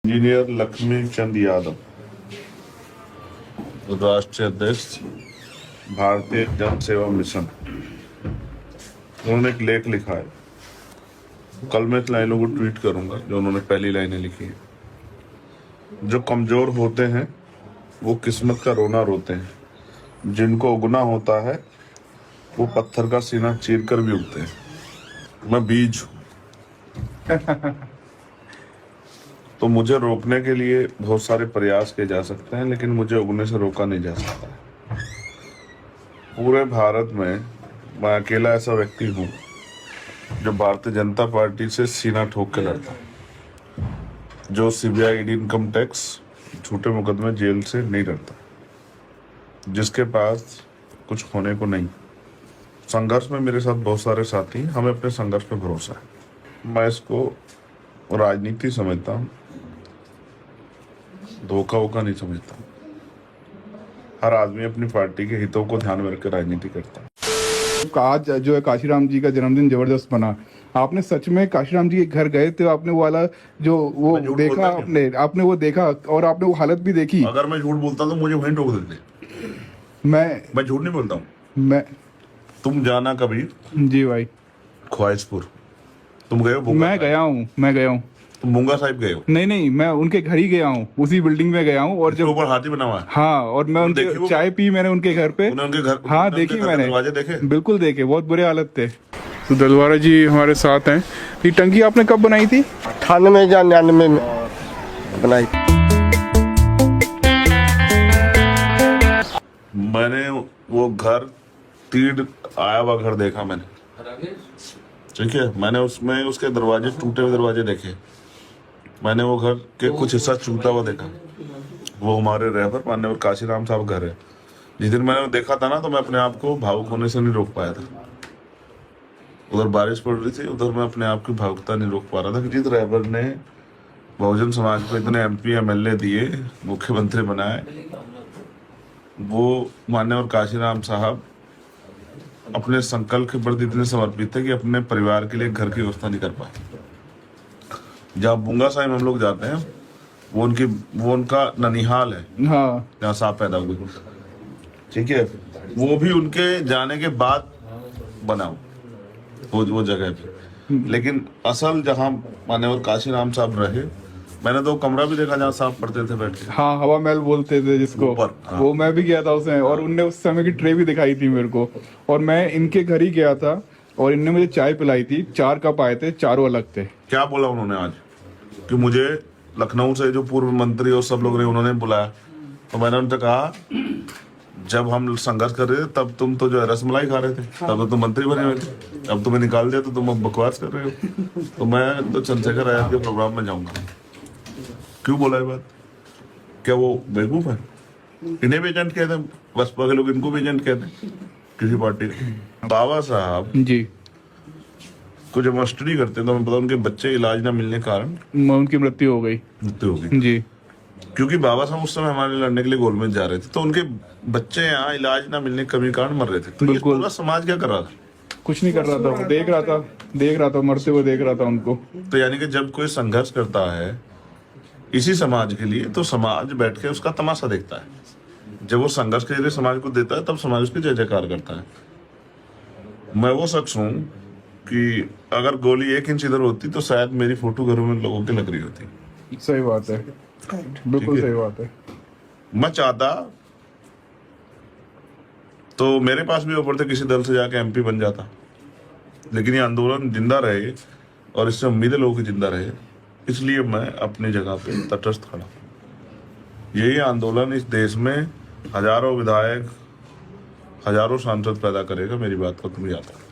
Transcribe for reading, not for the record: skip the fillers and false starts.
Engineer Lakshmi चंद यादव, राष्ट्रीय अध्यक्ष भारतीय जन सेवा मिशन, उन्होंने एक लेख लिखा है। कल मैं इस लाइनों को ट्वीट करूंगा जो उन्होंने पहली लाइनें लिखी है। जो कमजोर होते हैं वो किस्मत का रोना रोते हैं, जिनको उगना होता है वो पत्थर का सीना चीर कर भी उगते हैं। मैं बीज हूं तो मुझे रोकने के लिए बहुत सारे प्रयास किए जा सकते हैं, लेकिन मुझे उगने से रोका नहीं जा सकता। पूरे भारत में मैं अकेला ऐसा व्यक्ति हूँ जो भारतीय जनता पार्टी से सीना ठोक के लड़ता है, जो सीबीआई, ईडी, इनकम टैक्स, झूठे मुकदमे, जेल से नहीं डरता, जिसके पास कुछ होने को नहीं। संघर्ष में मेरे साथ बहुत सारे साथी, हमें अपने संघर्ष पे भरोसा है। मैं इसको राजनीति समझता हूँ, धोखा वोखा नहीं समझता। हर आदमी अपनी पार्टी के हितों को ध्यान में रखकर राजनीति करता है। आज जो है काशीराम जी का जन्मदिन जबरदस्त बना। आपने सच में काशीराम जी के घर गए थे? आपने वो वाला जो वो देखा, आपने वो देखा और आपने वो हालत भी देखी? अगर मैं झूठ बोलता तो मुझे वहीं टोक देते। मैं झूठ नहीं बोलता हूँ। तुम जाना कभी जी भाई ख्वाहिशपुर, तुम गए हो? मैं गया हूँ। तुम मूंगा साहिब गए हो? नहीं, मैं उनके घर ही गया हूँ, उसी बिल्डिंग में गया हूँ। और जब ऊपर हाथी बना हुआ है, हाँ, और मैं उनके चाय पी मैंने उनके घर पे। उनके घर, हाँ देखी मैंने, दरवाजे देखे? बिल्कुल देखे, बहुत बुरे हालत थे। तो दलवारा जी हमारे साथ हैं। ये टंकी आपने कब बनाई थी? 98 या 99 में बनाई। मैंने वो घर, तीर आया हुआ घर देखा मैंने, ठीक है। मैंने उसमें उसके दरवाजे, टूटे हुए दरवाजे देखे। मैंने वो घर के कुछ हिस्सा टूटा हुआ देखा। वो हमारे रहबर माननीय काशीराम साहब घर है। जिस दिन मैंने देखा था ना, तो मैं अपने आप को भावुक होने से नहीं रोक पाया था। उधर बारिश पड़ रही थी, उधर मैं अपने आप की भावुकता नहीं रोक पा रहा था कि जिस रहबर ने बहुजन समाज को इतने MP MLA दिए, मुख्यमंत्री बनाए, वो माननीय काशीराम साहब अपने संकल्प के प्रति इतने समर्पित थे कि अपने परिवार के लिए घर की व्यवस्था नहीं कर पाए। जहाँ मूंगा साहिब हम लोग जाते हैं, वो उनका ननिहाल है, हाँ, जहाँ साहब पैदा हुए, ठीक है। वो भी उनके जाने के बाद बना वो जगह पे। लेकिन असल जहाँ मान्यवर काशीराम साहब रहे, मैंने तो कमरा भी देखा जहाँ साहब पढ़ते थे बैठ के। हाँ, हवा महल बोलते थे जिसको। हाँ। वो मैं भी गया था उसमें, और उनने उस समय की ट्रे भी दिखाई थी मेरे को। और मैं इनके घर ही गया था और इनने मुझे चाय पिलाई थी। 4 कप आए थे, चारों अलग थे। क्या बोला उन्होंने आज कि मुझे लखनऊ से जो पूर्व मंत्री और सब लोग रहे, उन्होंने बुलाया, तो मैंने उनसे कहा जब हम संघर्ष कर रहे थे तब तुम तो जो है रसमलाई खा रहे थे, तब तो तुम मंत्री बने हुए थे, अब तुम्हें निकाल दिया तो तुम अब बकवास कर रहे हो। तो मैं तो चंद्रशेखर आजाद के प्रोग्राम में जाऊंगा। क्यों बोला ये बात? क्या वो बेवकूफ है? इन्हें भी एजेंट कहते हैं, बसपा के लोग इनको भी एजेंट कहते हैं किसी पार्टी के। बाबा साहब जी को जब स्टडी करते हैं तो हमें पता उनके बच्चे इलाज ना मिलने के कारण उनकी मृत्यु हो गई जी। क्योंकि बाबा साहब उस समय हमारे लड़ने के लिए गोलमेज जा रहे थे, तो उनके बच्चे यहाँ इलाज ना मिलने के कमी कारण मर रहे थे। तो बिल्कुल, पूरा समाज क्या कर रहा था? कुछ नहीं कर रहा था, वो देख रहा था मरते हुए देख रहा था उनको। तो यानी कि जब कोई संघर्ष करता है इसी समाज के लिए, तो समाज बैठ के उसका तमाशा देखता है। जब वो संघर्ष के लिए समाज को देता है, तब समाज उसकी जय जयकार करता है। मैं वो शख्स हूँ कि अगर गोली 1 इंच इधर होती तो शायद मेरी फोटो घरों में लोगों की लग रही होती। सही बात है, बिल्कुल सही बात है। मैं चाहता तो मेरे पास भी ऑफर थे, किसी दल से जाके MP बन जाता, लेकिन ये आंदोलन जिंदा रहे और इससे उम्मीदें लोगों की जिंदा रहे, इसलिए मैं अपनी जगह पे तटस्थ खड़ा। यही आंदोलन इस देश में हजारों विधायक, हजारों सांसद पैदा करेगा। मेरी बात को तुम याद रखो।